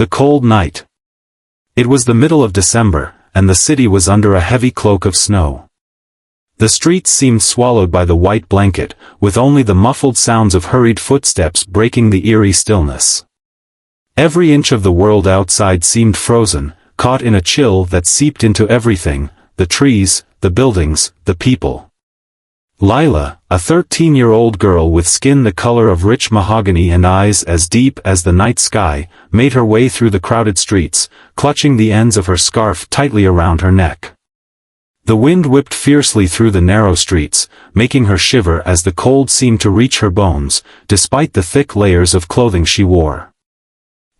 The cold night. It was the middle of December, and the city was under a heavy cloak of snow. The streets seemed swallowed by the white blanket, with only the muffled sounds of hurried footsteps breaking the eerie stillness. Every inch of the world outside seemed frozen, caught in a chill that seeped into everything, the trees, the buildings, the people. Lila, a 13-year-old girl with skin the color of rich mahogany and eyes as deep as the night sky, made her way through the crowded streets, clutching the ends of her scarf tightly around her neck. The wind whipped fiercely through the narrow streets, making her shiver as the cold seemed to reach her bones, despite the thick layers of clothing she wore.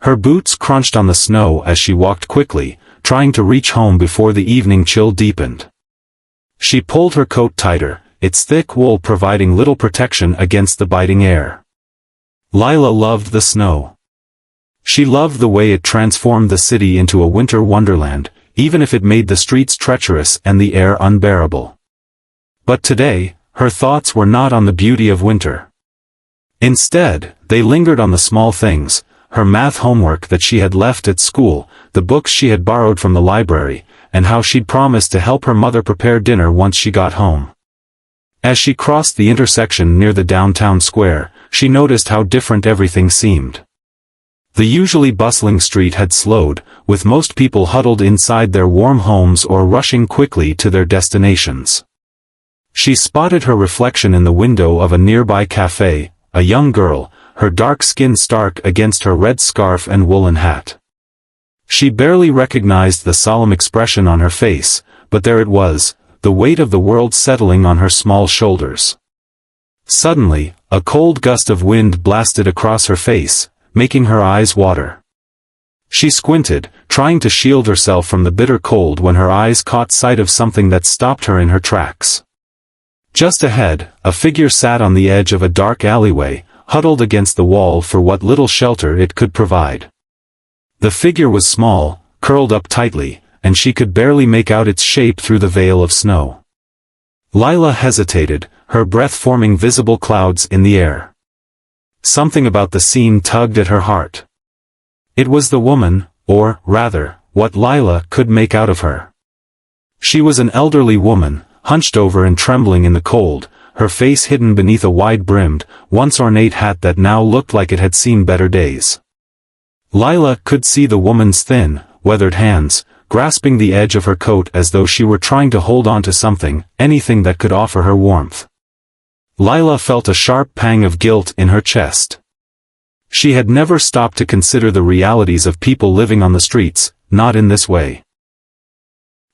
Her boots crunched on the snow as she walked quickly, trying to reach home before the evening chill deepened. She pulled her coat tighter, its thick wool providing little protection against the biting air. Lila loved the snow. She loved the way it transformed the city into a winter wonderland, even if it made the streets treacherous and the air unbearable. But today, her thoughts were not on the beauty of winter. Instead, they lingered on the small things, her math homework that she had left at school, the books she had borrowed from the library, and how she'd promised to help her mother prepare dinner once she got home. As she crossed the intersection near the downtown square, she noticed how different everything seemed. The usually bustling street had slowed, with most people huddled inside their warm homes or rushing quickly to their destinations. She spotted her reflection in the window of a nearby cafe, a young girl, her dark skin stark against her red scarf and woolen hat. She barely recognized the solemn expression on her face, but there it was, the weight of the world settling on her small shoulders. Suddenly, a cold gust of wind blasted across her face, making her eyes water. She squinted, trying to shield herself from the bitter cold when her eyes caught sight of something that stopped her in her tracks. Just ahead, a figure sat on the edge of a dark alleyway, huddled against the wall for what little shelter it could provide. The figure was small, curled up tightly, and she could barely make out its shape through the veil of snow. Lila hesitated, her breath forming visible clouds in the air. Something about the scene tugged at her heart. It was the woman, or, rather, what Lila could make out of her. She was an elderly woman, hunched over and trembling in the cold, her face hidden beneath a wide-brimmed, once ornate hat that now looked like it had seen better days. Lila could see the woman's thin, weathered hands, grasping the edge of her coat as though she were trying to hold on to something, anything that could offer her warmth. Lila felt a sharp pang of guilt in her chest. She had never stopped to consider the realities of people living on the streets, not in this way.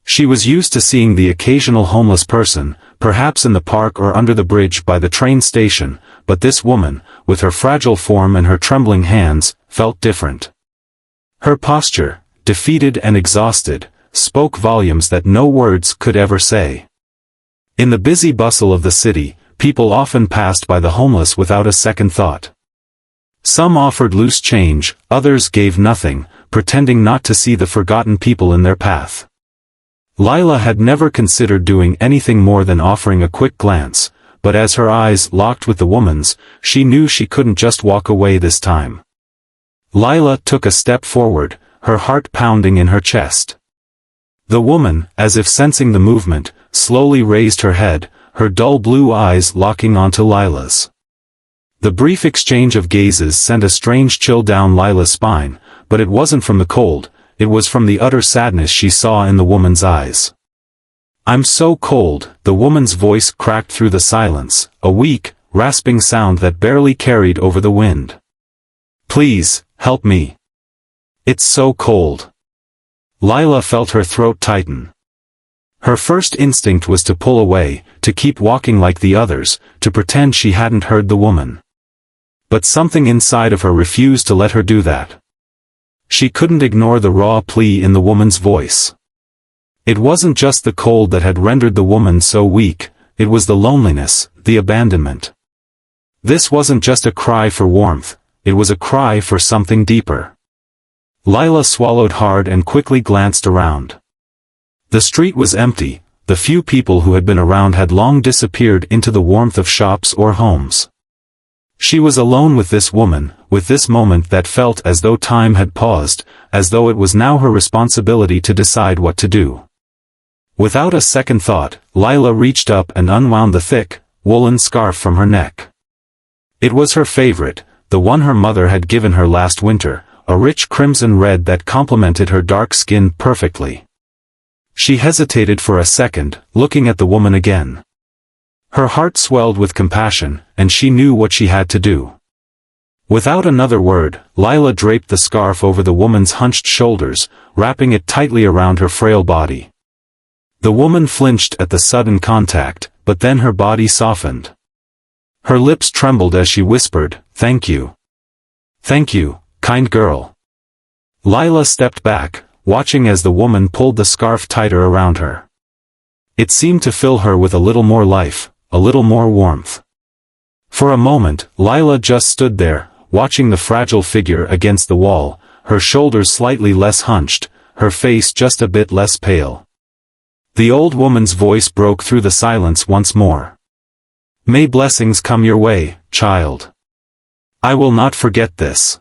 She was used to seeing the occasional homeless person, perhaps in the park or under the bridge by the train station, but this woman, with her fragile form and her trembling hands, felt different. Her posture, defeated and exhausted, spoke volumes that no words could ever say. In the busy bustle of the city, people often passed by the homeless without a second thought. Some offered loose change, others gave nothing, pretending not to see the forgotten people in their path. Lila had never considered doing anything more than offering a quick glance, but as her eyes locked with the woman's, she knew she couldn't just walk away this time. Lila took a step forward, her heart pounding in her chest. The woman, as if sensing the movement, slowly raised her head, her dull blue eyes locking onto Lila's. The brief exchange of gazes sent a strange chill down Lila's spine, but it wasn't from the cold, it was from the utter sadness she saw in the woman's eyes. "I'm so cold," the woman's voice cracked through the silence, a weak, rasping sound that barely carried over the wind. "Please, help me. It's so cold." Lila felt her throat tighten. Her first instinct was to pull away, to keep walking like the others, to pretend she hadn't heard the woman. But something inside of her refused to let her do that. She couldn't ignore the raw plea in the woman's voice. It wasn't just the cold that had rendered the woman so weak, it was the loneliness, the abandonment. This wasn't just a cry for warmth, it was a cry for something deeper. Lila swallowed hard and quickly glanced around. The street was empty, the few people who had been around had long disappeared into the warmth of shops or homes. She was alone with this woman, with this moment that felt as though time had paused, as though it was now her responsibility to decide what to do. Without a second thought, Lila reached up and unwound the thick, woolen scarf from her neck. It was her favorite, the one her mother had given her last winter, a rich crimson red that complemented her dark skin perfectly. She hesitated for a second, looking at the woman again. Her heart swelled with compassion, and she knew what she had to do. Without another word, Lila draped the scarf over the woman's hunched shoulders, wrapping it tightly around her frail body. The woman flinched at the sudden contact, but then her body softened. Her lips trembled as she whispered, "Thank you. Thank you, kind girl." Lila stepped back, watching as the woman pulled the scarf tighter around her. It seemed to fill her with a little more life, a little more warmth. For a moment, Lila just stood there, watching the fragile figure against the wall, her shoulders slightly less hunched, her face just a bit less pale. The old woman's voice broke through the silence once more. "May blessings come your way, child. I will not forget this."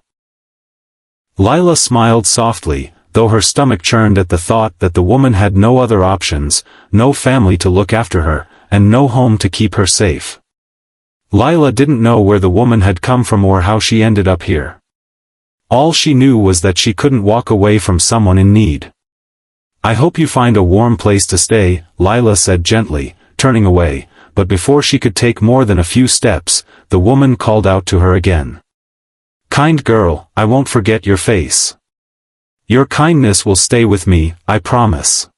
Lila smiled softly, though her stomach churned at the thought that the woman had no other options, no family to look after her, and no home to keep her safe. Lila didn't know where the woman had come from or how she ended up here. All she knew was that she couldn't walk away from someone in need. "I hope you find a warm place to stay," Lila said gently, turning away, but before she could take more than a few steps, the woman called out to her again. "Kind girl, I won't forget your face. Your kindness will stay with me, I promise."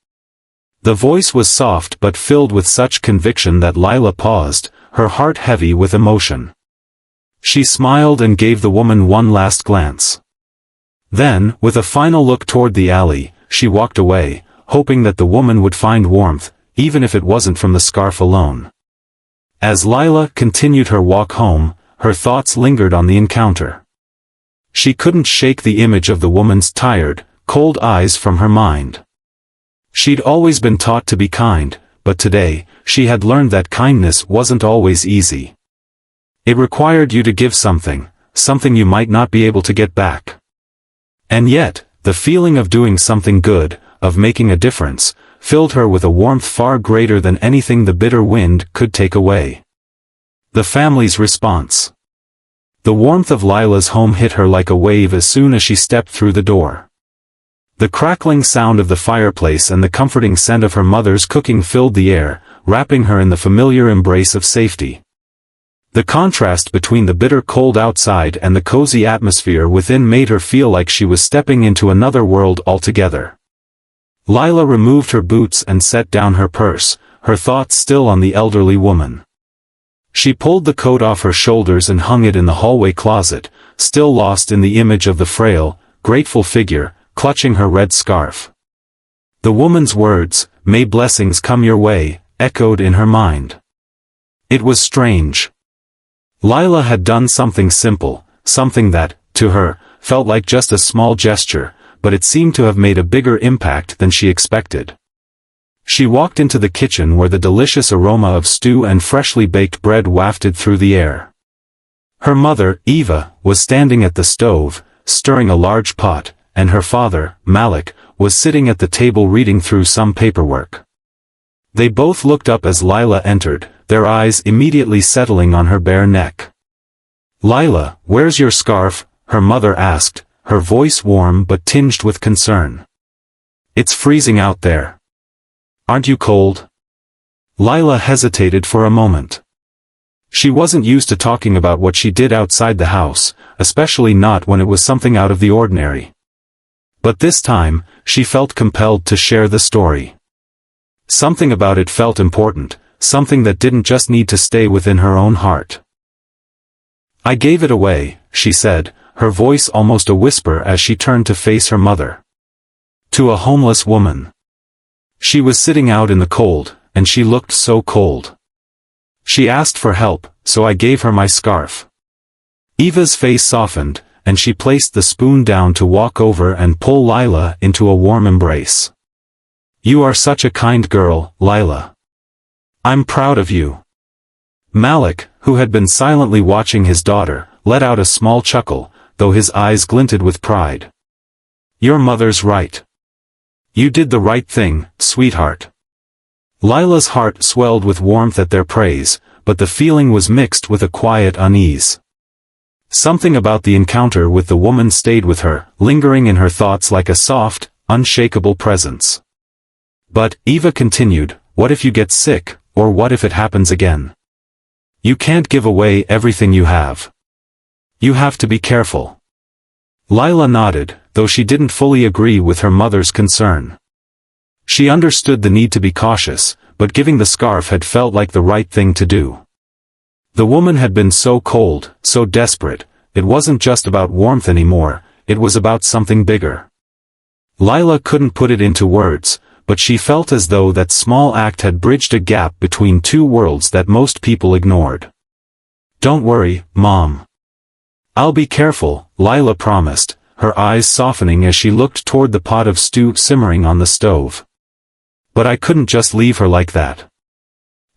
The voice was soft but filled with such conviction that Lila paused, her heart heavy with emotion. She smiled and gave the woman one last glance. Then, with a final look toward the alley, she walked away, hoping that the woman would find warmth, even if it wasn't from the scarf alone. As Lila continued her walk home, her thoughts lingered on the encounter. She couldn't shake the image of the woman's tired, cold eyes from her mind. She'd always been taught to be kind, but today, she had learned that kindness wasn't always easy. It required you to give something, something you might not be able to get back. And yet, the feeling of doing something good, of making a difference, filled her with a warmth far greater than anything the bitter wind could take away. The family's response. The warmth of Lila's home hit her like a wave as soon as she stepped through the door. The crackling sound of the fireplace and the comforting scent of her mother's cooking filled the air, wrapping her in the familiar embrace of safety. The contrast between the bitter cold outside and the cozy atmosphere within made her feel like she was stepping into another world altogether. Lila removed her boots and set down her purse, her thoughts still on the elderly woman. She pulled the coat off her shoulders and hung it in the hallway closet, still lost in the image of the frail, grateful figure, clutching her red scarf. The woman's words, "May blessings come your way," echoed in her mind. It was strange. Lila had done something simple, something that, to her, felt like just a small gesture, but it seemed to have made a bigger impact than she expected. She walked into the kitchen where the delicious aroma of stew and freshly baked bread wafted through the air. Her mother, Eva, was standing at the stove, stirring a large pot, and her father, Malik, was sitting at the table reading through some paperwork. They both looked up as Lila entered, their eyes immediately settling on her bare neck. "Lila, where's your scarf?" her mother asked, her voice warm but tinged with concern. "It's freezing out there. Aren't you cold?" Lila hesitated for a moment. She wasn't used to talking about what she did outside the house, especially not when it was something out of the ordinary. But this time, she felt compelled to share the story. Something about it felt important, something that didn't just need to stay within her own heart. "I gave it away," she said, her voice almost a whisper as she turned to face her mother. "To a homeless woman. She was sitting out in the cold, and she looked so cold. She asked for help, so I gave her my scarf." Eva's face softened, and she placed the spoon down to walk over and pull Lila into a warm embrace. "You are such a kind girl, Lila. I'm proud of you." Malik, who had been silently watching his daughter, let out a small chuckle, though his eyes glinted with pride. "Your mother's right. You did the right thing, sweetheart." Lila's heart swelled with warmth at their praise, but the feeling was mixed with a quiet unease. Something about the encounter with the woman stayed with her, lingering in her thoughts like a soft, unshakable presence. "But," Eva continued, "what if you get sick, or what if it happens again? You can't give away everything you have. You have to be careful." Lila nodded, though she didn't fully agree with her mother's concern. She understood the need to be cautious, but giving the scarf had felt like the right thing to do. The woman had been so cold, so desperate. It wasn't just about warmth anymore, it was about something bigger. Lila couldn't put it into words, but she felt as though that small act had bridged a gap between two worlds that most people ignored. "Don't worry, Mom. I'll be careful," Lila promised, her eyes softening as she looked toward the pot of stew simmering on the stove. "But I couldn't just leave her like that."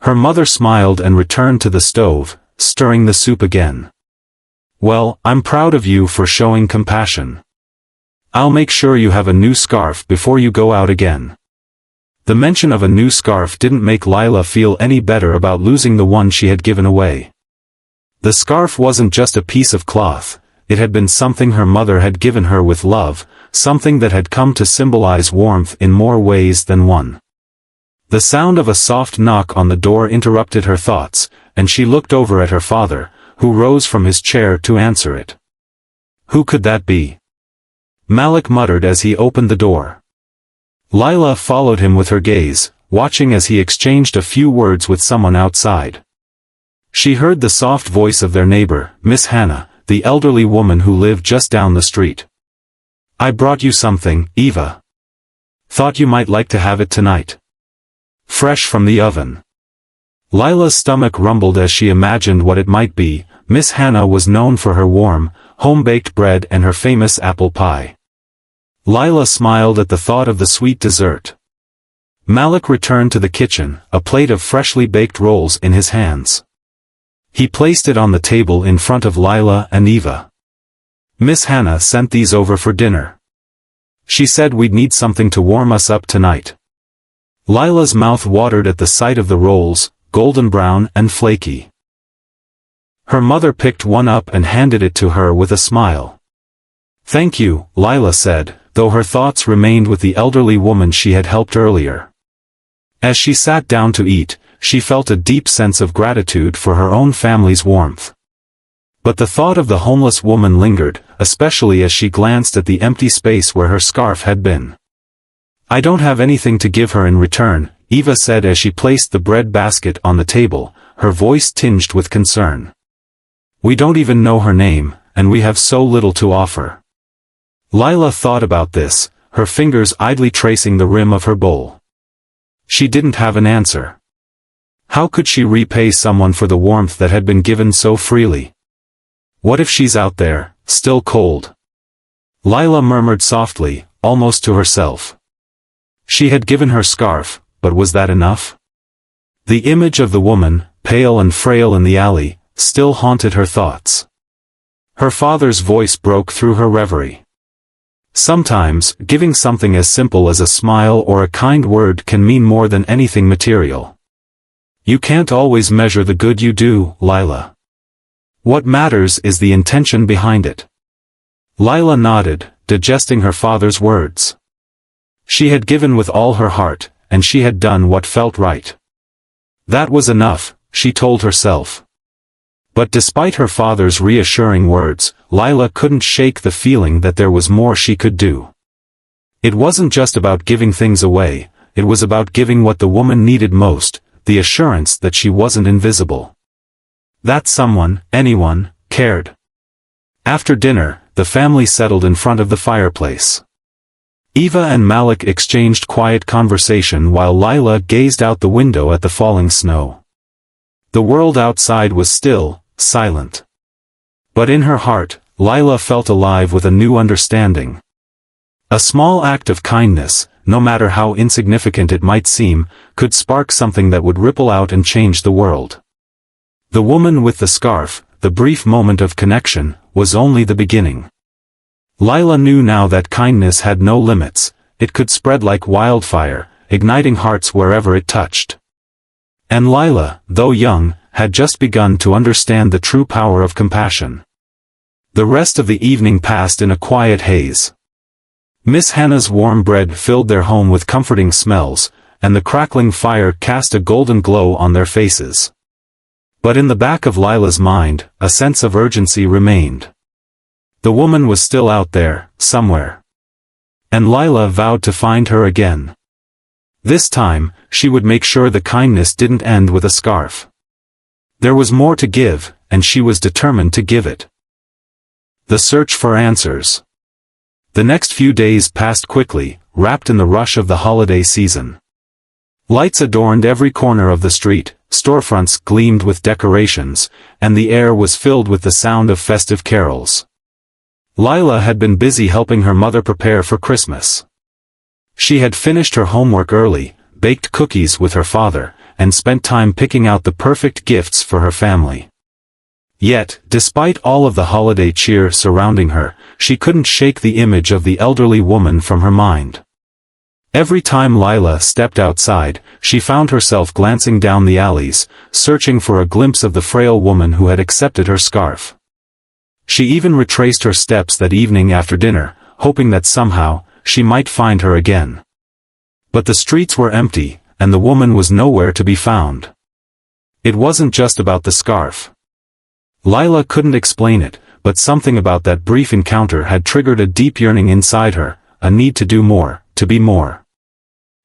Her mother smiled and returned to the stove, stirring the soup again. "Well, I'm proud of you for showing compassion. I'll make sure you have a new scarf before you go out again." The mention of a new scarf didn't make Lila feel any better about losing the one she had given away. The scarf wasn't just a piece of cloth, it had been something her mother had given her with love, something that had come to symbolize warmth in more ways than one. The sound of a soft knock on the door interrupted her thoughts, and she looked over at her father, who rose from his chair to answer it. "Who could that be?" Malik muttered as he opened the door. Lila followed him with her gaze, watching as he exchanged a few words with someone outside. She heard the soft voice of their neighbor, Miss Hannah, the elderly woman who lived just down the street. "I brought you something, Eva. Thought you might like to have it tonight. Fresh from the oven." Lila's stomach rumbled as she imagined what it might be. Miss Hannah was known for her warm, home-baked bread and her famous apple pie. Lila smiled at the thought of the sweet dessert. Malik returned to the kitchen, a plate of freshly baked rolls in his hands. He placed it on the table in front of Lila and Eva. "Miss Hannah sent these over for dinner. She said we'd need something to warm us up tonight." Lila's mouth watered at the sight of the rolls, golden brown and flaky. Her mother picked one up and handed it to her with a smile. "Thank you," Lila said, though her thoughts remained with the elderly woman she had helped earlier. As she sat down to eat, she felt a deep sense of gratitude for her own family's warmth. But the thought of the homeless woman lingered, especially as she glanced at the empty space where her scarf had been. "I don't have anything to give her in return," Eva said as she placed the bread basket on the table, her voice tinged with concern. "We don't even know her name, and we have so little to offer." Lila thought about this, her fingers idly tracing the rim of her bowl. She didn't have an answer. How could she repay someone for the warmth that had been given so freely? What if she's out there, still cold? Lila murmured softly, almost to herself. She had given her scarf, but was that enough? The image of the woman, pale and frail in the alley, still haunted her thoughts. Her father's voice broke through her reverie. Sometimes, giving something as simple as a smile or a kind word can mean more than anything material. You can't always measure the good you do, Lila. What matters is the intention behind it. Lila nodded, digesting her father's words. She had given with all her heart, and she had done what felt right. That was enough, she told herself. But despite her father's reassuring words, Lila couldn't shake the feeling that there was more she could do. It wasn't just about giving things away, it was about giving what the woman needed most, the assurance that she wasn't invisible. That someone, anyone, cared. After dinner, the family settled in front of the fireplace. Eva and Malik exchanged quiet conversation while Lila gazed out the window at the falling snow. The world outside was still, silent. But in her heart, Lila felt alive with a new understanding. A small act of kindness, no matter how insignificant it might seem, could spark something that would ripple out and change the world. The woman with the scarf, the brief moment of connection, was only the beginning. Lila knew now that kindness had no limits. It could spread like wildfire, igniting hearts wherever it touched. And Lila, though young, had just begun to understand the true power of compassion. The rest of the evening passed in a quiet haze. Miss Hannah's warm bread filled their home with comforting smells, and the crackling fire cast a golden glow on their faces. But in the back of Lila's mind, a sense of urgency remained. The woman was still out there, somewhere. And Lila vowed to find her again. This time, she would make sure the kindness didn't end with a scarf. There was more to give, and she was determined to give it. The search for answers. The next few days passed quickly, wrapped in the rush of the holiday season. Lights adorned every corner of the street, storefronts gleamed with decorations, and the air was filled with the sound of festive carols. Lila had been busy helping her mother prepare for Christmas. She had finished her homework early, baked cookies with her father, and spent time picking out the perfect gifts for her family. Yet, despite all of the holiday cheer surrounding her, she couldn't shake the image of the elderly woman from her mind. Every time Lila stepped outside, she found herself glancing down the alleys, searching for a glimpse of the frail woman who had accepted her scarf. She even retraced her steps that evening after dinner, hoping that somehow, she might find her again. But the streets were empty, and the woman was nowhere to be found. It wasn't just about the scarf. Lila couldn't explain it, but something about that brief encounter had triggered a deep yearning inside her, a need to do more, to be more.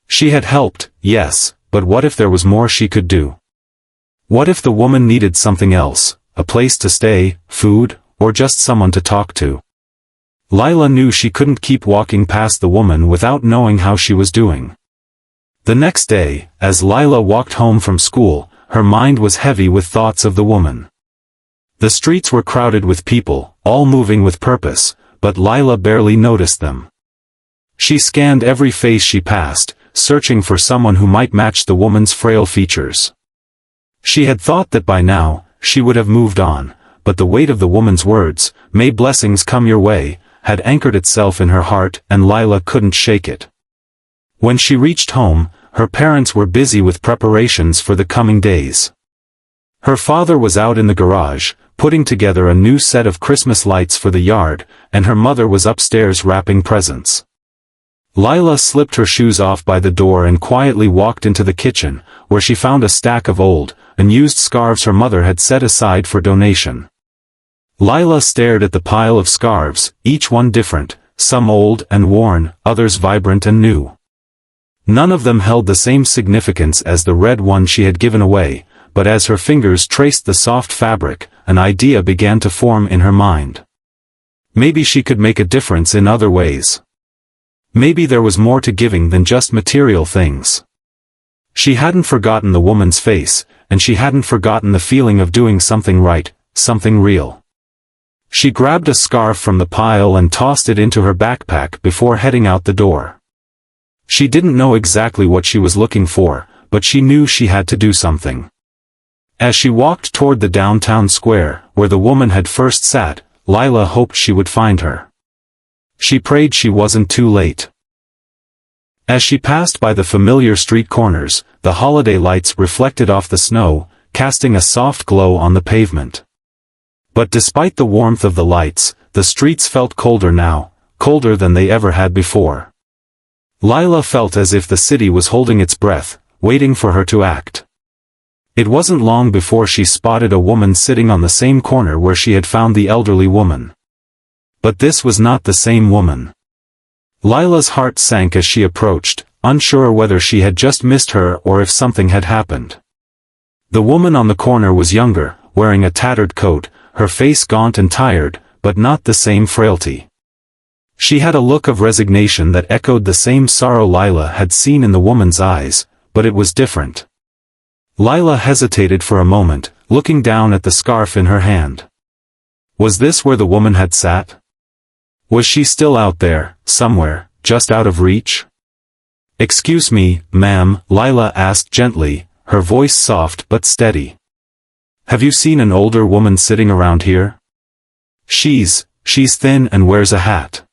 She had helped, yes, but what if there was more she could do? What if the woman needed something else, a place to stay, food, or just someone to talk to? Lila knew she couldn't keep walking past the woman without knowing how she was doing. The next day, as Lila walked home from school, her mind was heavy with thoughts of the woman. The streets were crowded with people, all moving with purpose, but Lila barely noticed them. She scanned every face she passed, searching for someone who might match the woman's frail features. She had thought that by now, she would have moved on, but the weight of the woman's words, "May blessings come your way," had anchored itself in her heart, and Lila couldn't shake it. When she reached home, her parents were busy with preparations for the coming days. Her father was out in the garage, putting together a new set of Christmas lights for the yard, and her mother was upstairs wrapping presents. Lila slipped her shoes off by the door and quietly walked into the kitchen, where she found a stack of old, unused scarves her mother had set aside for donation. Lila stared at the pile of scarves, each one different, some old and worn, others vibrant and new. None of them held the same significance as the red one she had given away, but as her fingers traced the soft fabric, an idea began to form in her mind. Maybe she could make a difference in other ways. Maybe there was more to giving than just material things. She hadn't forgotten the woman's face, and she hadn't forgotten the feeling of doing something right, something real. She grabbed a scarf from the pile and tossed it into her backpack before heading out the door. She didn't know exactly what she was looking for, but she knew she had to do something. As she walked toward the downtown square, where the woman had first sat, Lila hoped she would find her. She prayed she wasn't too late. As she passed by the familiar street corners, the holiday lights reflected off the snow, casting a soft glow on the pavement. But despite the warmth of the lights, the streets felt colder now, colder than they ever had before. Lila felt as if the city was holding its breath, waiting for her to act. It wasn't long before she spotted a woman sitting on the same corner where she had found the elderly woman. But this was not the same woman. Lila's heart sank as she approached, unsure whether she had just missed her or if something had happened. The woman on the corner was younger, wearing a tattered coat, her face gaunt and tired, but not the same frailty. She had a look of resignation that echoed the same sorrow Lila had seen in the woman's eyes, but it was different. Lila hesitated for a moment, looking down at the scarf in her hand. Was this where the woman had sat? Was she still out there, somewhere, just out of reach? "Excuse me, ma'am," Lila asked gently, her voice soft but steady. Have you seen an older woman sitting around here? She's thin and wears a hat.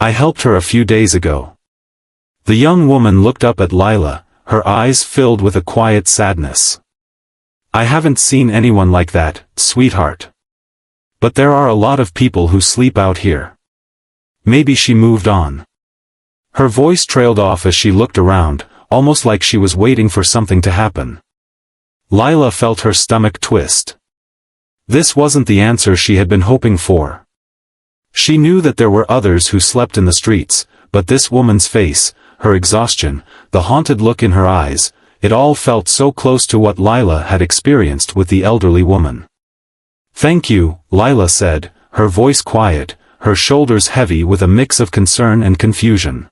I helped her a few days ago. The young woman looked up at Lila, her eyes filled with a quiet sadness. I haven't seen anyone like that, sweetheart. But there are a lot of people who sleep out here. Maybe she moved on. Her voice trailed off as she looked around, almost like she was waiting for something to happen. Lila felt her stomach twist. This wasn't the answer she had been hoping for. She knew that there were others who slept in the streets, but this woman's face, her exhaustion, the haunted look in her eyes, it all felt so close to what Lila had experienced with the elderly woman. Thank you, Lila said, her voice quiet, her shoulders heavy with a mix of concern and confusion.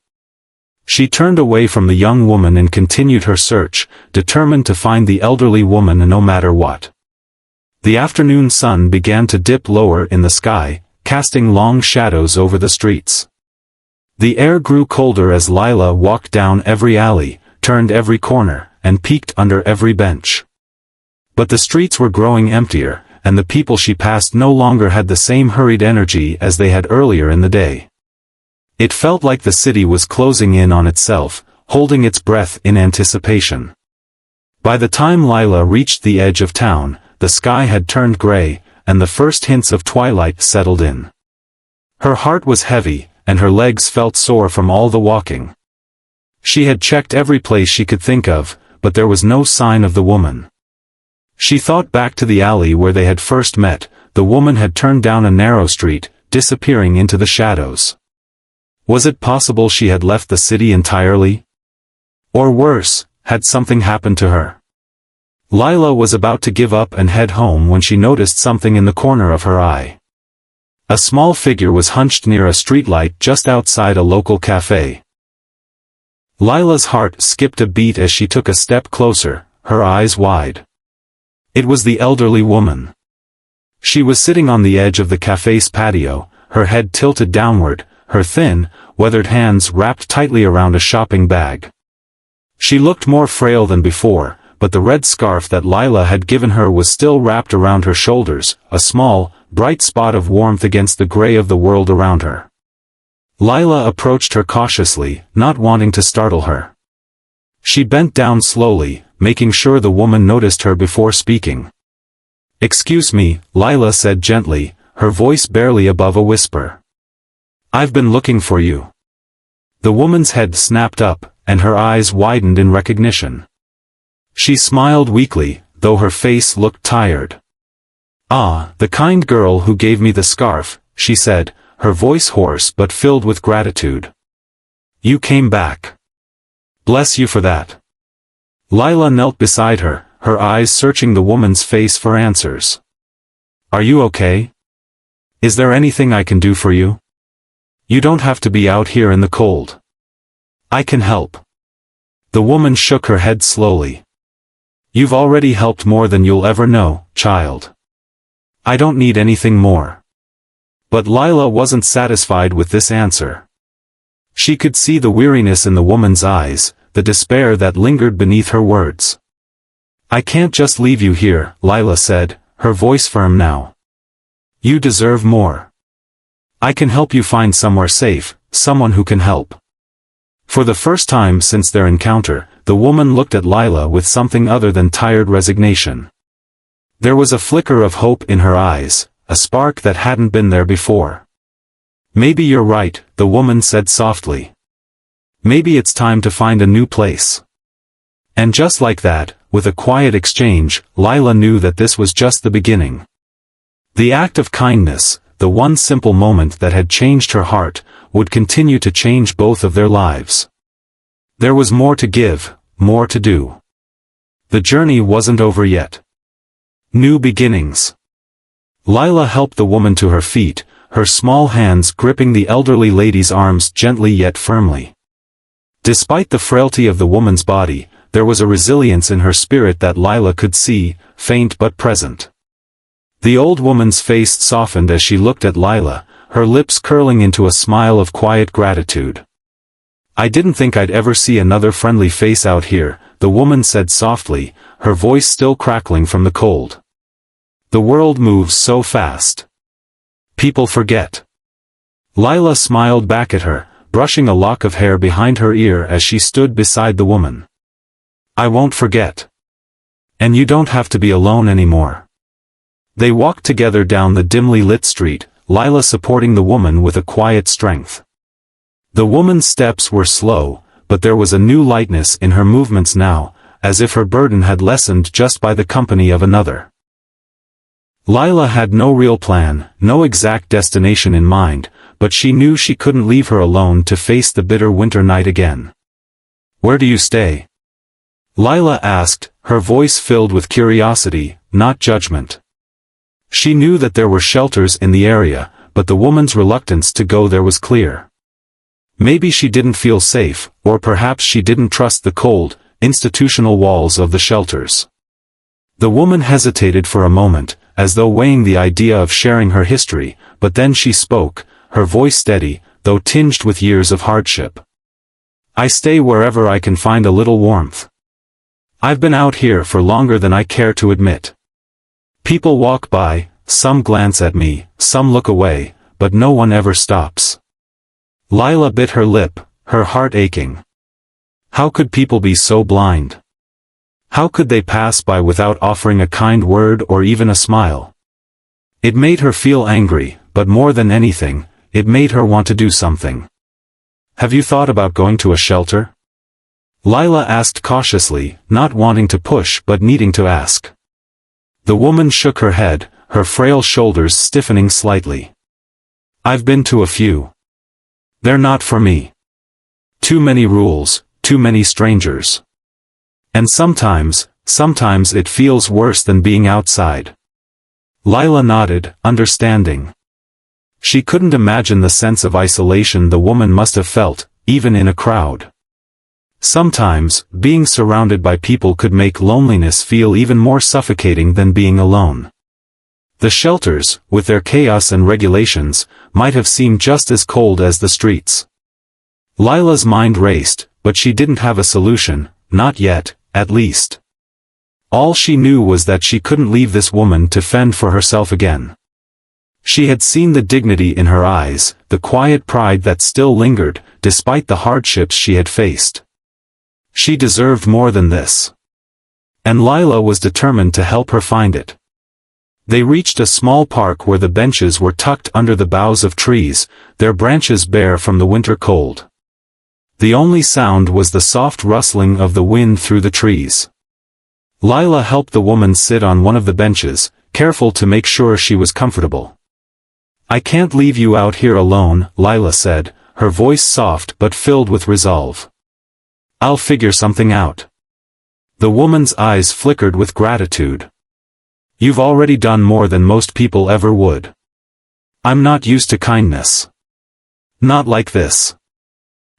She turned away from the young woman and continued her search, determined to find the elderly woman no matter what. The afternoon sun began to dip lower in the sky, casting long shadows over the streets. The air grew colder as Lila walked down every alley, turned every corner, and peeked under every bench. But the streets were growing emptier, and the people she passed no longer had the same hurried energy as they had earlier in the day. It felt like the city was closing in on itself, holding its breath in anticipation. By the time Lila reached the edge of town, the sky had turned gray, and the first hints of twilight settled in. Her heart was heavy, and her legs felt sore from all the walking. She had checked every place she could think of, but there was no sign of the woman. She thought back to the alley where they had first met. The woman had turned down a narrow street, disappearing into the shadows. Was it possible she had left the city entirely? Or worse, had something happened to her? Lila was about to give up and head home when she noticed something in the corner of her eye. A small figure was hunched near a streetlight just outside a local cafe. Lila's heart skipped a beat as she took a step closer, her eyes wide. It was the elderly woman. She was sitting on the edge of the cafe's patio, her head tilted downward, her thin, weathered hands wrapped tightly around a shopping bag. She looked more frail than before, but the red scarf that Lila had given her was still wrapped around her shoulders, a small, bright spot of warmth against the gray of the world around her. Lila approached her cautiously, not wanting to startle her. She bent down slowly, making sure the woman noticed her before speaking. "Excuse me," Lila said gently, her voice barely above a whisper. "I've been looking for you." The woman's head snapped up, and her eyes widened in recognition. She smiled weakly, though her face looked tired. "Ah, the kind girl who gave me the scarf," she said, her voice hoarse but filled with gratitude. "You came back. Bless you for that." Lila knelt beside her, her eyes searching the woman's face for answers. "Are you okay? Is there anything I can do for you? You don't have to be out here in the cold. I can help." The woman shook her head slowly. "You've already helped more than you'll ever know, child. I don't need anything more." But Lila wasn't satisfied with this answer. She could see the weariness in the woman's eyes, the despair that lingered beneath her words. "I can't just leave you here," Lila said, her voice firm now. "You deserve more. I can help you find somewhere safe, someone who can help." For the first time since their encounter, the woman looked at Lila with something other than tired resignation. There was a flicker of hope in her eyes, a spark that hadn't been there before. "Maybe you're right," the woman said softly. "Maybe it's time to find a new place." And just like that, with a quiet exchange, Lila knew that this was just the beginning. The act of kindness, the one simple moment that had changed her heart, would continue to change both of their lives. There was more to give, more to do. The journey wasn't over yet. New beginnings. Lila helped the woman to her feet, her small hands gripping the elderly lady's arms gently yet firmly. Despite the frailty of the woman's body, there was a resilience in her spirit that Lila could see, faint but present. The old woman's face softened as she looked at Lila, her lips curling into a smile of quiet gratitude. "I didn't think I'd ever see another friendly face out here," the woman said softly, her voice still crackling from the cold. The world moves so fast. People forget. Lila smiled back at her, brushing a lock of hair behind her ear as she stood beside the woman. I won't forget. And you don't have to be alone anymore. They walked together down the dimly lit street, Lila supporting the woman with a quiet strength. The woman's steps were slow, but there was a new lightness in her movements now, as if her burden had lessened just by the company of another. Lila had no real plan, no exact destination in mind, but she knew she couldn't leave her alone to face the bitter winter night again. Where do you stay? Lila asked, her voice filled with curiosity, not judgment. She knew that there were shelters in the area, but the woman's reluctance to go there was clear. Maybe she didn't feel safe, or perhaps she didn't trust the cold, institutional walls of the shelters. The woman hesitated for a moment, as though weighing the idea of sharing her history, but then she spoke, her voice steady, though tinged with years of hardship. I stay wherever I can find a little warmth. I've been out here for longer than I care to admit. People walk by, some glance at me, some look away, but no one ever stops. Lila bit her lip, her heart aching. How could people be so blind? How could they pass by without offering a kind word or even a smile? It made her feel angry, but more than anything, it made her want to do something. Have you thought about going to a shelter? Lila asked cautiously, not wanting to push but needing to ask. The woman shook her head, her frail shoulders stiffening slightly. I've been to a few. They're not for me. Too many rules, too many strangers. And sometimes it feels worse than being outside. Lila nodded, understanding. She couldn't imagine the sense of isolation the woman must have felt, even in a crowd. Sometimes, being surrounded by people could make loneliness feel even more suffocating than being alone. The shelters, with their chaos and regulations, might have seemed just as cold as the streets. Lila's mind raced, but she didn't have a solution, not yet, at least. All she knew was that she couldn't leave this woman to fend for herself again. She had seen the dignity in her eyes, the quiet pride that still lingered, despite the hardships she had faced. She deserved more than this. And Lila was determined to help her find it. They reached a small park where the benches were tucked under the boughs of trees, their branches bare from the winter cold. The only sound was the soft rustling of the wind through the trees. Lila helped the woman sit on one of the benches, careful to make sure she was comfortable. I can't leave you out here alone, Lila said, her voice soft but filled with resolve. I'll figure something out. The woman's eyes flickered with gratitude. You've already done more than most people ever would. I'm not used to kindness. Not like this.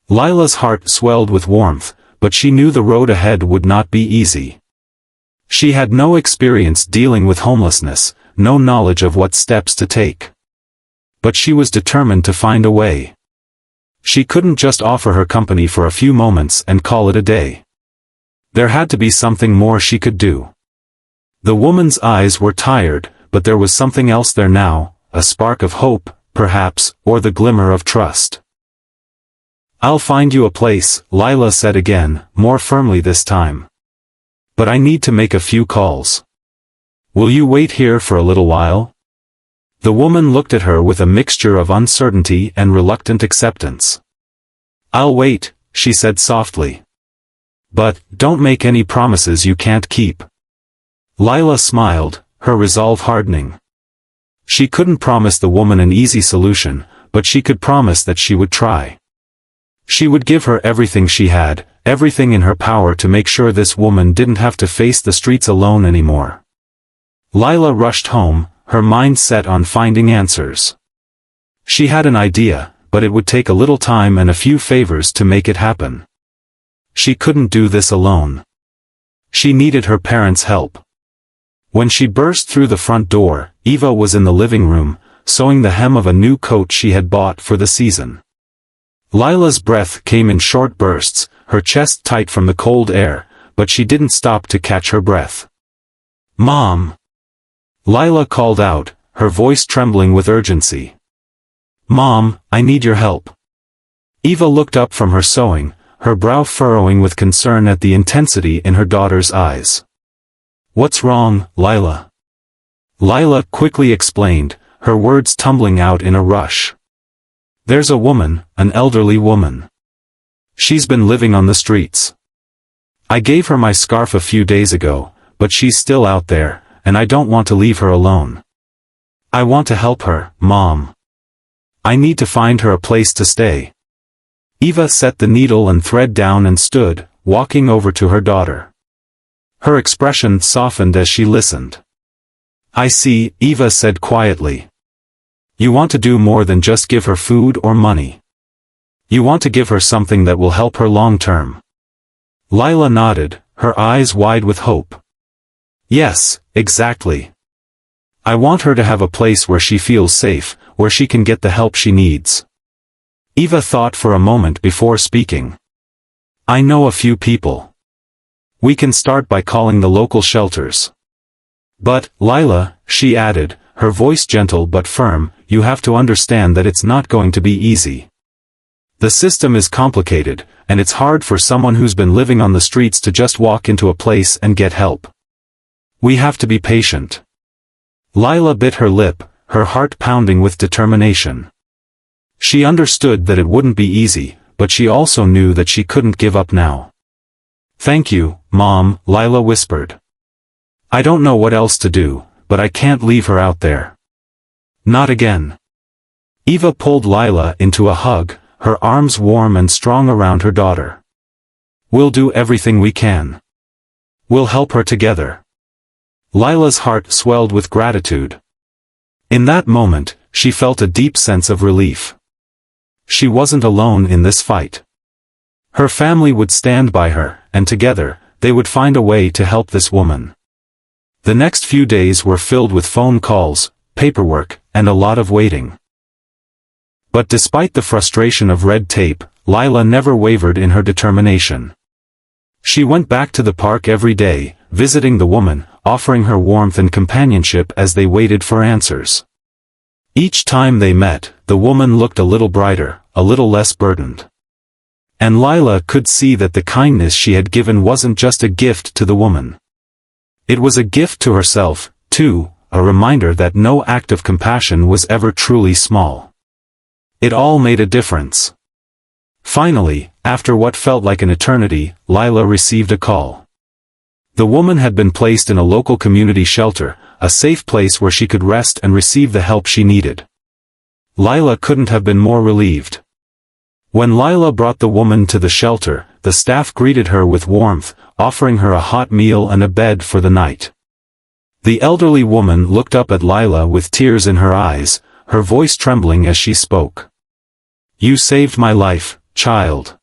Lila's heart swelled with warmth, but she knew the road ahead would not be easy. She had no experience dealing with homelessness, no knowledge of what steps to take. But she was determined to find a way. She couldn't just offer her company for a few moments and call it a day. There had to be something more she could do. The woman's eyes were tired, but there was something else there now, a spark of hope, perhaps, or the glimmer of trust. I'll find you a place, Lila said again, more firmly this time. But I need to make a few calls. Will you wait here for a little while? The woman looked at her with a mixture of uncertainty and reluctant acceptance. I'll wait, she said softly. But, don't make any promises you can't keep. Lila smiled, her resolve hardening. She couldn't promise the woman an easy solution, but she could promise that she would try. She would give her everything she had, everything in her power to make sure this woman didn't have to face the streets alone anymore. Lila rushed home, her mind set on finding answers. She had an idea, but it would take a little time and a few favors to make it happen. She couldn't do this alone. She needed her parents' help. When she burst through the front door, Eva was in the living room, sewing the hem of a new coat she had bought for the season. Lila's breath came in short bursts, her chest tight from the cold air, but she didn't stop to catch her breath. Mom! Lila called out, her voice trembling with urgency. "Mom, I need your help." Eva looked up from her sewing, her brow furrowing with concern at the intensity in her daughter's eyes. "What's wrong, Lila?" Lila quickly explained, her words tumbling out in a rush. "There's a woman, an elderly woman. She's been living on the streets. I gave her my scarf a few days ago, but she's still out there, and I don't want to leave her alone. I want to help her, Mom. I need to find her a place to stay." Eva set the needle and thread down and stood, walking over to her daughter. Her expression softened as she listened. "I see," Eva said quietly. "You want to do more than just give her food or money. You want to give her something that will help her long term." Lila nodded, her eyes wide with hope. "Yes, exactly. I want her to have a place where she feels safe, where she can get the help she needs." Eva thought for a moment before speaking. "I know a few people. We can start by calling the local shelters. But, Lila," she added, her voice gentle but firm, "you have to understand that it's not going to be easy. The system is complicated, and it's hard for someone who's been living on the streets to just walk into a place and get help. We have to be patient." Lila bit her lip, her heart pounding with determination. She understood that it wouldn't be easy, but she also knew that she couldn't give up now. "Thank you, Mom," Lila whispered. "I don't know what else to do, but I can't leave her out there. Not again." Eva pulled Lila into a hug, her arms warm and strong around her daughter. "We'll do everything we can. We'll help her together." Lila's heart swelled with gratitude. In that moment, she felt a deep sense of relief. She wasn't alone in this fight. Her family would stand by her, and together, they would find a way to help this woman. The next few days were filled with phone calls, paperwork, and a lot of waiting. But despite the frustration of red tape, Lila never wavered in her determination. She went back to the park every day, visiting the woman, offering her warmth and companionship as they waited for answers. Each time they met, the woman looked a little brighter, a little less burdened. And Lila could see that the kindness she had given wasn't just a gift to the woman. It was a gift to herself, too, a reminder that no act of compassion was ever truly small. It all made a difference. Finally, after what felt like an eternity, Lila received a call. The woman had been placed in a local community shelter, a safe place where she could rest and receive the help she needed. Lila couldn't have been more relieved. When Lila brought the woman to the shelter, the staff greeted her with warmth, offering her a hot meal and a bed for the night. The elderly woman looked up at Lila with tears in her eyes, her voice trembling as she spoke. "You saved my life, child.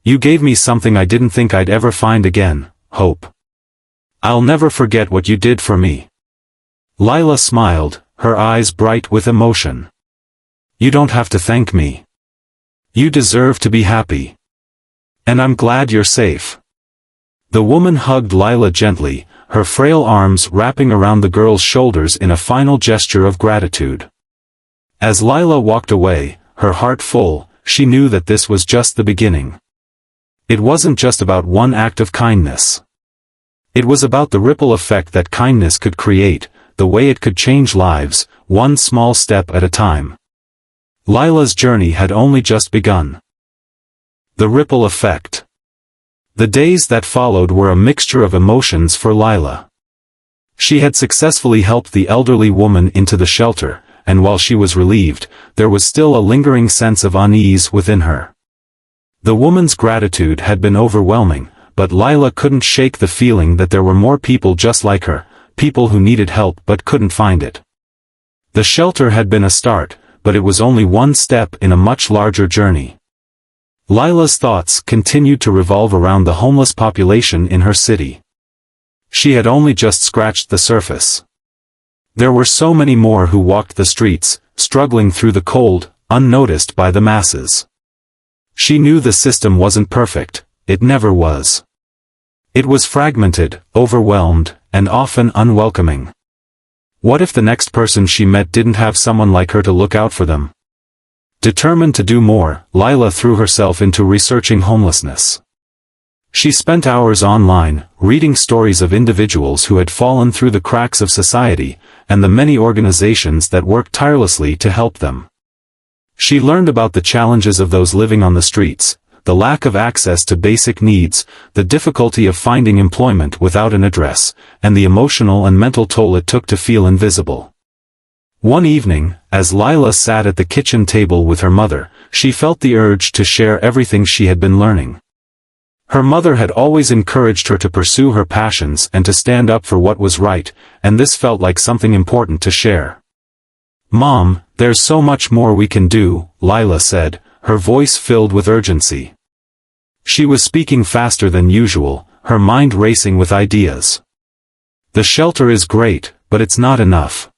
You gave me something I didn't think I'd ever find again, hope. I'll never forget what you did for me." Lila smiled, her eyes bright with emotion. "You don't have to thank me. You deserve to be happy. And I'm glad you're safe." The woman hugged Lila gently, her frail arms wrapping around the girl's shoulders in a final gesture of gratitude. As Lila walked away, her heart full, she knew that this was just the beginning. It wasn't just about one act of kindness. It was about the ripple effect that kindness could create, the way it could change lives, one small step at a time. Lila's journey had only just begun. The ripple effect. The days that followed were a mixture of emotions for Lila. She had successfully helped the elderly woman into the shelter, and while she was relieved, there was still a lingering sense of unease within her. The woman's gratitude had been overwhelming, but Lila couldn't shake the feeling that there were more people just like her, people who needed help but couldn't find it. The shelter had been a start, but it was only one step in a much larger journey. Lila's thoughts continued to revolve around the homeless population in her city. She had only just scratched the surface. There were so many more who walked the streets, struggling through the cold, unnoticed by the masses. She knew the system wasn't perfect, it never was. It was fragmented, overwhelmed, and often unwelcoming. What if the next person she met didn't have someone like her to look out for them? Determined to do more, Lila threw herself into researching homelessness. She spent hours online, reading stories of individuals who had fallen through the cracks of society, and the many organizations that work tirelessly to help them. She learned about the challenges of those living on the streets, the lack of access to basic needs, the difficulty of finding employment without an address, and the emotional and mental toll it took to feel invisible. One evening, as Lila sat at the kitchen table with her mother, she felt the urge to share everything she had been learning. Her mother had always encouraged her to pursue her passions and to stand up for what was right, and this felt like something important to share. "Mom, there's so much more we can do," Lila said, her voice filled with urgency. She was speaking faster than usual, her mind racing with ideas. "The shelter is great, but it's not enough.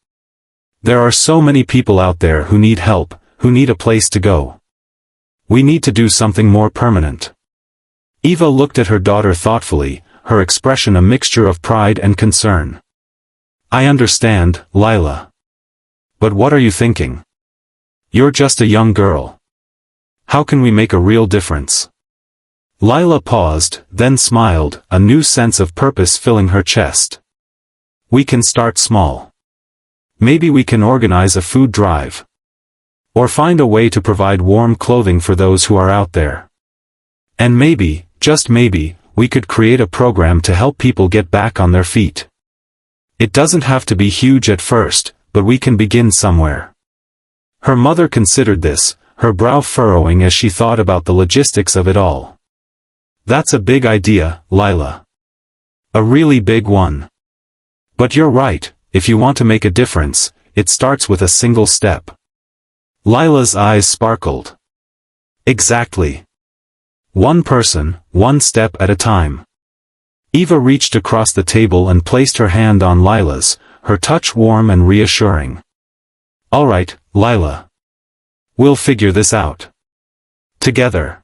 There are so many people out there who need help, who need a place to go. We need to do something more permanent." Eva looked at her daughter thoughtfully, her expression a mixture of pride and concern. "I understand, Lila. But what are you thinking? You're just a young girl. How can we make a real difference?" Lila paused, then smiled, a new sense of purpose filling her chest. "We can start small. Maybe we can organize a food drive. Or find a way to provide warm clothing for those who are out there. And maybe, just maybe, we could create a program to help people get back on their feet. It doesn't have to be huge at first, but we can begin somewhere." Her mother considered this, her brow furrowing as she thought about the logistics of it all. "That's a big idea, Lila. A really big one. But you're right, if you want to make a difference, it starts with a single step." Lila's eyes sparkled. "Exactly. One person, one step at a time." Eva reached across the table and placed her hand on Lila's, her touch warm and reassuring. "All right, Lila. We'll figure this out. Together."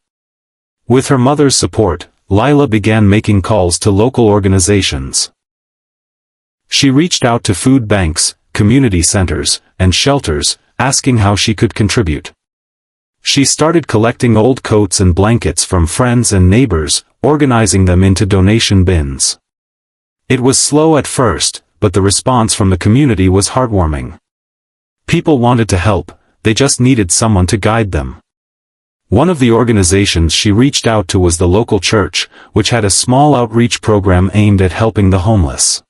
With her mother's support, Lila began making calls to local organizations. She reached out to food banks, community centers, and shelters, asking how she could contribute. She started collecting old coats and blankets from friends and neighbors, organizing them into donation bins. It was slow at first, but the response from the community was heartwarming. People wanted to help, they just needed someone to guide them. One of the organizations she reached out to was the local church, which had a small outreach program aimed at helping the homeless.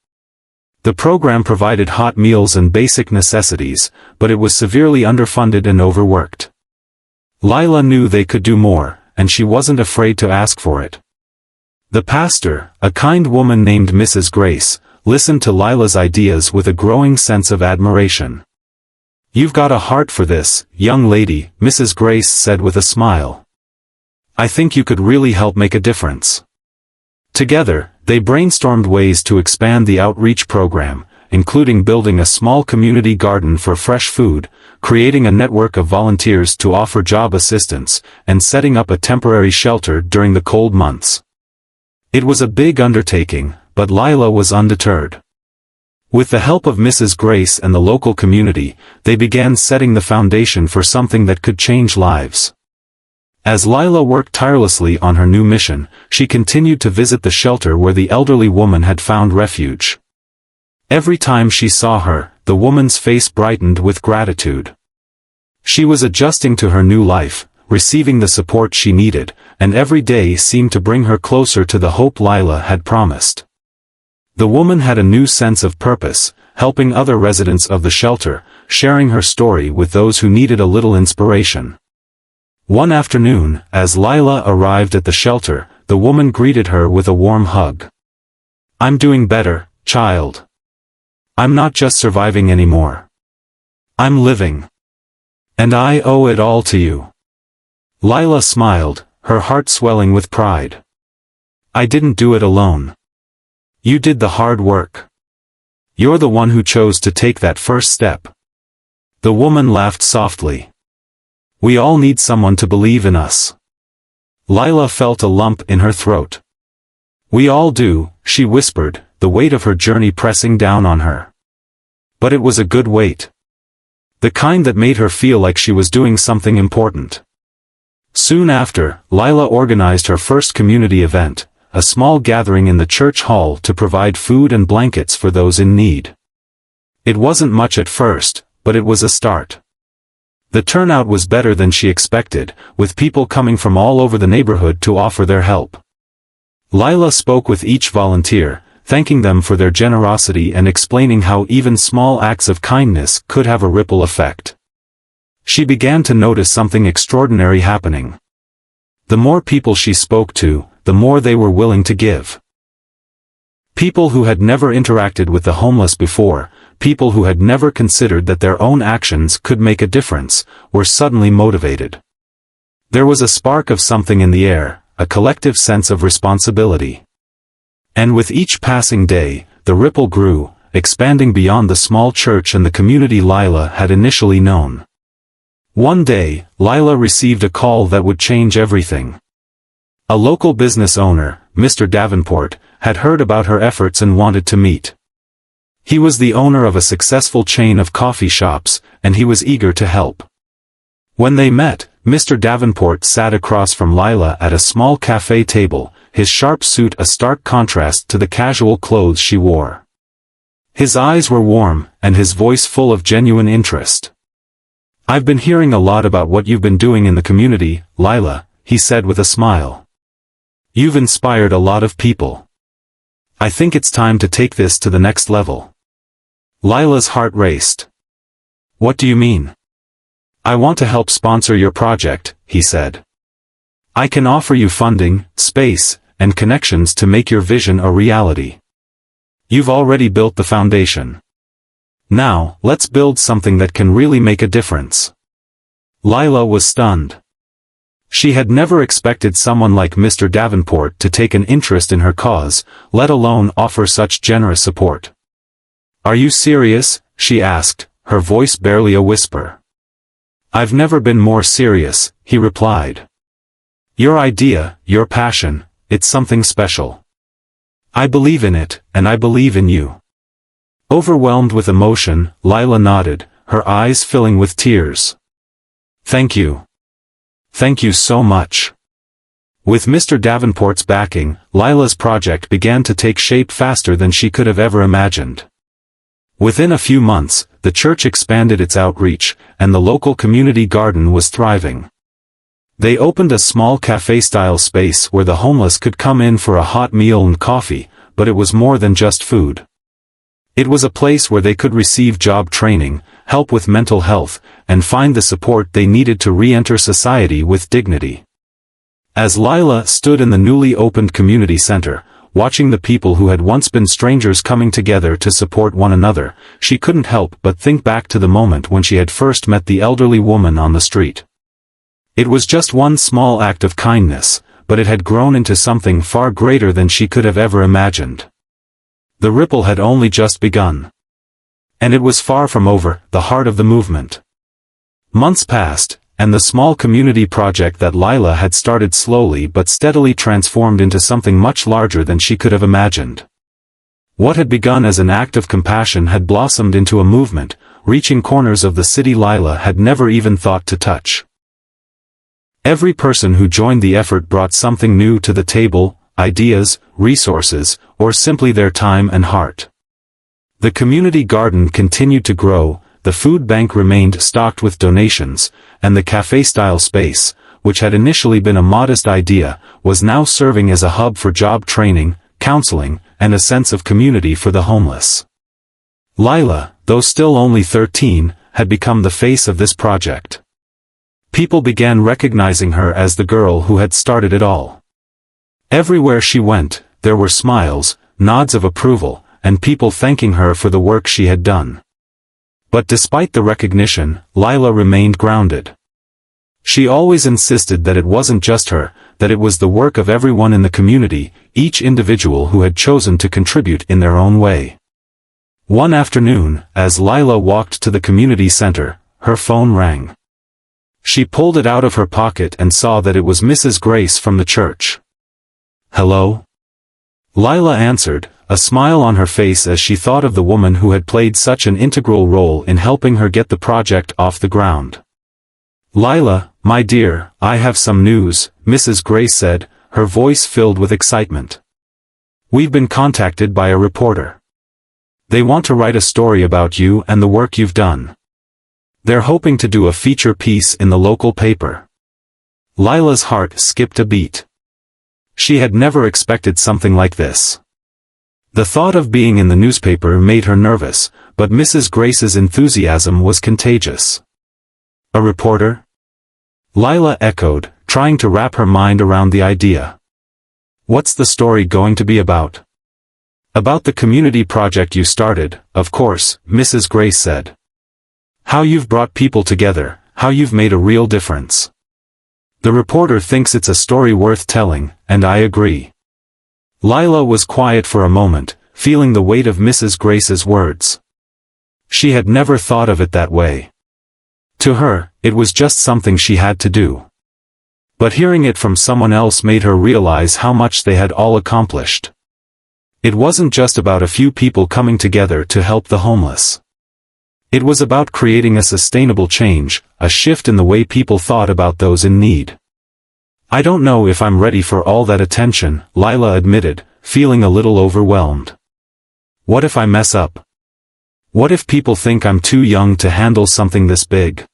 The program provided hot meals and basic necessities, but it was severely underfunded and overworked. Lila knew they could do more, and she wasn't afraid to ask for it. The pastor, a kind woman named Mrs. Grace, listened to Lila's ideas with a growing sense of admiration. "You've got a heart for this, young lady," Mrs. Grace said with a smile. "I think you could really help make a difference." Together, they brainstormed ways to expand the outreach program, including building a small community garden for fresh food, creating a network of volunteers to offer job assistance, and setting up a temporary shelter during the cold months. It was a big undertaking, but Lila was undeterred. With the help of Mrs. Grace and the local community, they began setting the foundation for something that could change lives. As Lila worked tirelessly on her new mission, she continued to visit the shelter where the elderly woman had found refuge. Every time she saw her, the woman's face brightened with gratitude. She was adjusting to her new life, receiving the support she needed, and every day seemed to bring her closer to the hope Lila had promised. The woman had a new sense of purpose, helping other residents of the shelter, sharing her story with those who needed a little inspiration. One afternoon, as Lila arrived at the shelter, the woman greeted her with a warm hug. "I'm doing better, child. I'm not just surviving anymore. I'm living. And I owe it all to you." Lila smiled, her heart swelling with pride. "I didn't do it alone. You did the hard work. You're the one who chose to take that first step." The woman laughed softly. "We all need someone to believe in us." Lila felt a lump in her throat. "We all do," she whispered, the weight of her journey pressing down on her. But it was a good weight. The kind that made her feel like she was doing something important. Soon after, Lila organized her first community event, a small gathering in the church hall to provide food and blankets for those in need. It wasn't much at first, but it was a start. The turnout was better than she expected, with people coming from all over the neighborhood to offer their help. Lila spoke with each volunteer, thanking them for their generosity and explaining how even small acts of kindness could have a ripple effect. She began to notice something extraordinary happening. The more people she spoke to, the more they were willing to give. People who had never interacted with the homeless before, people who had never considered that their own actions could make a difference, were suddenly motivated. There was a spark of something in the air, a collective sense of responsibility. And with each passing day, the ripple grew, expanding beyond the small church and the community Lila had initially known. One day, Lila received a call that would change everything. A local business owner, Mr. Davenport, had heard about her efforts and wanted to meet. He was the owner of a successful chain of coffee shops, and he was eager to help. When they met, Mr. Davenport sat across from Lila at a small cafe table, his sharp suit a stark contrast to the casual clothes she wore. His eyes were warm, and his voice full of genuine interest. "I've been hearing a lot about what you've been doing in the community, Lila," he said with a smile. "You've inspired a lot of people. I think it's time to take this to the next level." Lila's heart raced. "What do you mean?" "I want to help sponsor your project," he said. "I can offer you funding, space, and connections to make your vision a reality. You've already built the foundation. Now, let's build something that can really make a difference." Lila was stunned. She had never expected someone like Mr. Davenport to take an interest in her cause, let alone offer such generous support. "Are you serious?" she asked, her voice barely a whisper. "I've never been more serious," he replied. "Your idea, your passion, it's something special. I believe in it, and I believe in you." Overwhelmed with emotion, Lila nodded, her eyes filling with tears. "Thank you. Thank you so much." With Mr. Davenport's backing, Lila's project began to take shape faster than she could have ever imagined. Within a few months, the church expanded its outreach, and the local community garden was thriving. They opened a small cafe-style space where the homeless could come in for a hot meal and coffee, but it was more than just food. It was a place where they could receive job training, help with mental health, and find the support they needed to re-enter society with dignity. As Lila stood in the newly opened community center, watching the people who had once been strangers coming together to support one another, she couldn't help but think back to the moment when she had first met the elderly woman on the street. It was just one small act of kindness, but it had grown into something far greater than she could have ever imagined. The ripple had only just begun. And it was far from over, the heart of the movement. Months passed, and the small community project that Lila had started slowly but steadily transformed into something much larger than she could have imagined. What had begun as an act of compassion had blossomed into a movement, reaching corners of the city Lila had never even thought to touch. Every person who joined the effort brought something new to the table, ideas, resources, or simply their time and heart. The community garden continued to grow, the food bank remained stocked with donations, and the cafe-style space, which had initially been a modest idea, was now serving as a hub for job training, counseling, and a sense of community for the homeless. Lila, though still only 13, had become the face of this project. People began recognizing her as the girl who had started it all. Everywhere she went, there were smiles, nods of approval, and people thanking her for the work she had done. But despite the recognition, Lila remained grounded. She always insisted that it wasn't just her, that it was the work of everyone in the community, each individual who had chosen to contribute in their own way. One afternoon, as Lila walked to the community center, her phone rang. She pulled it out of her pocket and saw that it was Mrs. Grace from the church. "Hello?" Lila answered, a smile on her face as she thought of the woman who had played such an integral role in helping her get the project off the ground. "Lila, my dear, I have some news," Mrs. Gray said, her voice filled with excitement. "We've been contacted by a reporter. They want to write a story about you and the work you've done. They're hoping to do a feature piece in the local paper." Lila's heart skipped a beat. She had never expected something like this. The thought of being in the newspaper made her nervous, but Mrs. Grace's enthusiasm was contagious. "A reporter?" Lila echoed, trying to wrap her mind around the idea. "What's the story going to be about?" "About the community project you started, of course," Mrs. Grace said. "How you've brought people together, how you've made a real difference. The reporter thinks it's a story worth telling, and I agree." Lila was quiet for a moment, feeling the weight of Mrs. Grace's words. She had never thought of it that way. To her, it was just something she had to do. But hearing it from someone else made her realize how much they had all accomplished. It wasn't just about a few people coming together to help the homeless. It was about creating a sustainable change, a shift in the way people thought about those in need. "I don't know if I'm ready for all that attention," Lila admitted, feeling a little overwhelmed. "What if I mess up? What if people think I'm too young to handle something this big?"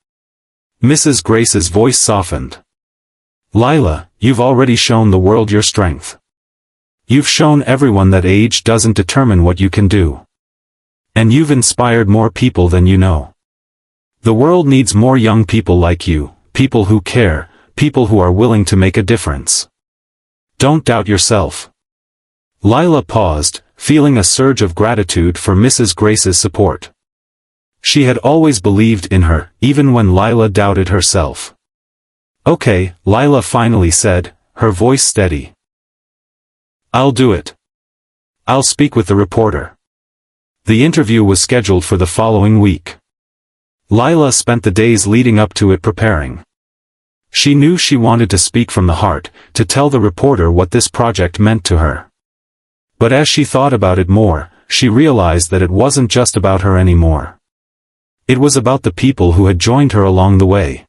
Mrs. Grace's voice softened. "Lila, you've already shown the world your strength. You've shown everyone that age doesn't determine what you can do. And you've inspired more people than you know. The world needs more young people like you, people who care, people who are willing to make a difference. Don't doubt yourself." Lila paused, feeling a surge of gratitude for Mrs. Grace's support. She had always believed in her, even when Lila doubted herself. "Okay," Lila finally said, her voice steady. "I'll do it. I'll speak with the reporter." The interview was scheduled for the following week. Lila spent the days leading up to it preparing. She knew she wanted to speak from the heart, to tell the reporter what this project meant to her. But as she thought about it more, she realized that it wasn't just about her anymore. It was about the people who had joined her along the way.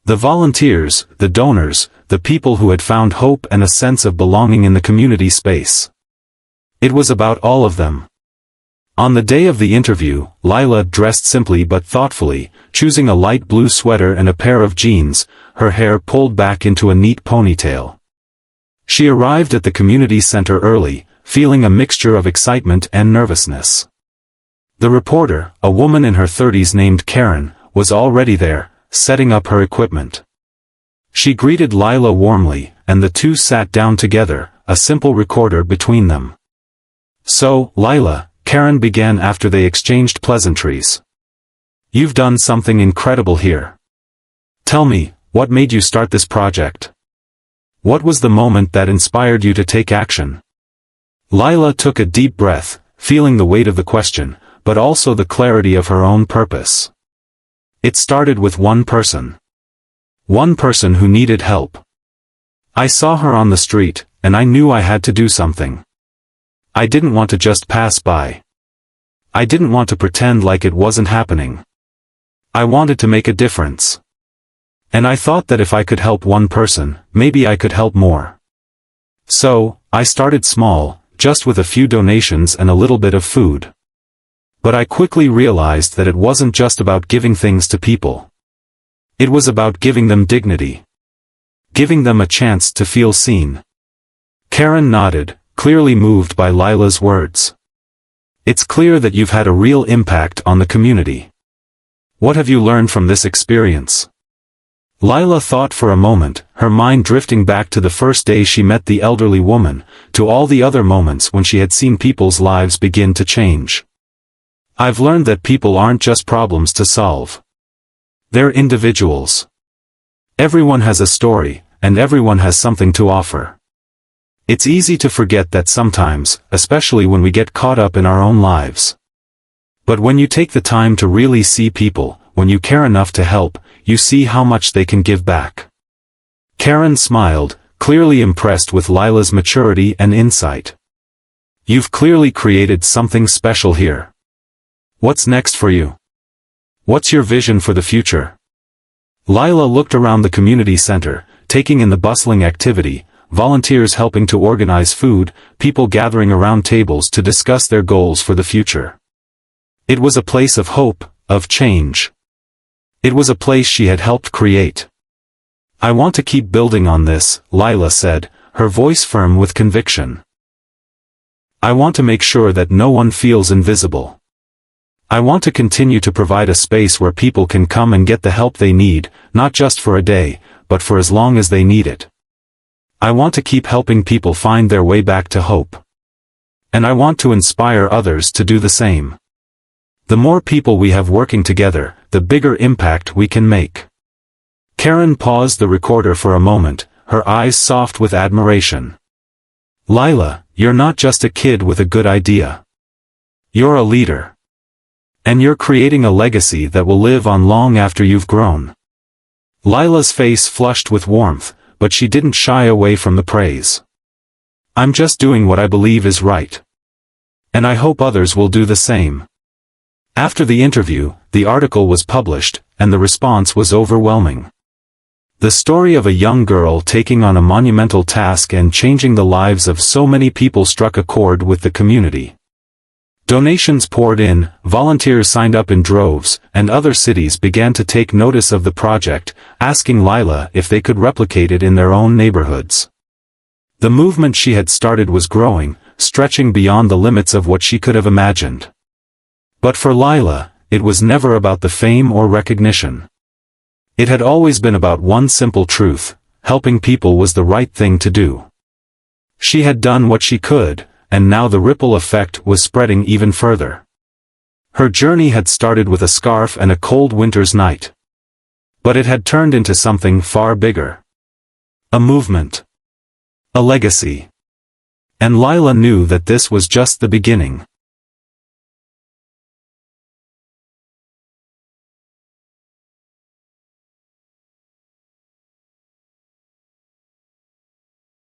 The volunteers, the donors, the people who had found hope and a sense of belonging in the community space. It was about all of them. On the day of the interview, Lila dressed simply but thoughtfully, choosing a light blue sweater and a pair of jeans, her hair pulled back into a neat ponytail. She arrived at the community center early, feeling a mixture of excitement and nervousness. The reporter, a woman in her 30s named Karen, was already there, setting up her equipment. She greeted Lila warmly, and the two sat down together, a simple recorder between them. "So, Lila," Karen began after they exchanged pleasantries. "You've done something incredible here. Tell me, what made you start this project? What was the moment that inspired you to take action?" Lila took a deep breath, feeling the weight of the question, but also the clarity of her own purpose. "It started with one person. One person who needed help. I saw her on the street, and I knew I had to do something. I didn't want to just pass by. I didn't want to pretend like it wasn't happening. I wanted to make a difference. And I thought that if I could help one person, maybe I could help more. So, I started small, just with a few donations and a little bit of food. But I quickly realized that it wasn't just about giving things to people. It was about giving them dignity. Giving them a chance to feel seen." Karen nodded, clearly moved by Lila's words. "It's clear that you've had a real impact on the community. What have you learned from this experience?" Lila thought for a moment, her mind drifting back to the first day she met the elderly woman, to all the other moments when she had seen people's lives begin to change. "I've learned that people aren't just problems to solve. They're individuals. Everyone has a story, and everyone has something to offer. It's easy to forget that sometimes, especially when we get caught up in our own lives. But when you take the time to really see people, when you care enough to help, you see how much they can give back." Karen smiled, clearly impressed with Lila's maturity and insight. You've clearly created something special here. What's next for you? What's your vision for the future? Lila looked around the community center, taking in the bustling activity, volunteers helping to organize food, people gathering around tables to discuss their goals for the future. It was a place of hope, of change. It was a place she had helped create. I want to keep building on this, Lila said, her voice firm with conviction. I want to make sure that no one feels invisible. I want to continue to provide a space where people can come and get the help they need, not just for a day, but for as long as they need it. I want to keep helping people find their way back to hope. And I want to inspire others to do the same. The more people we have working together, the bigger impact we can make. Karen paused the recorder for a moment, her eyes soft with admiration. Lila, you're not just a kid with a good idea. You're a leader. And you're creating a legacy that will live on long after you've grown. Lila's face flushed with warmth, but she didn't shy away from the praise. I'm just doing what I believe is right. And I hope others will do the same. After the interview, the article was published, and the response was overwhelming. The story of a young girl taking on a monumental task and changing the lives of so many people struck a chord with the community. Donations poured in, volunteers signed up in droves, and other cities began to take notice of the project, asking Lila if they could replicate it in their own neighborhoods. The movement she had started was growing, stretching beyond the limits of what she could have imagined. But for Lila, it was never about the fame or recognition. It had always been about one simple truth: helping people was the right thing to do. She had done what she could, and now the ripple effect was spreading even further. Her journey had started with a scarf and a cold winter's night. But it had turned into something far bigger. A movement. A legacy. And Lila knew that this was just the beginning.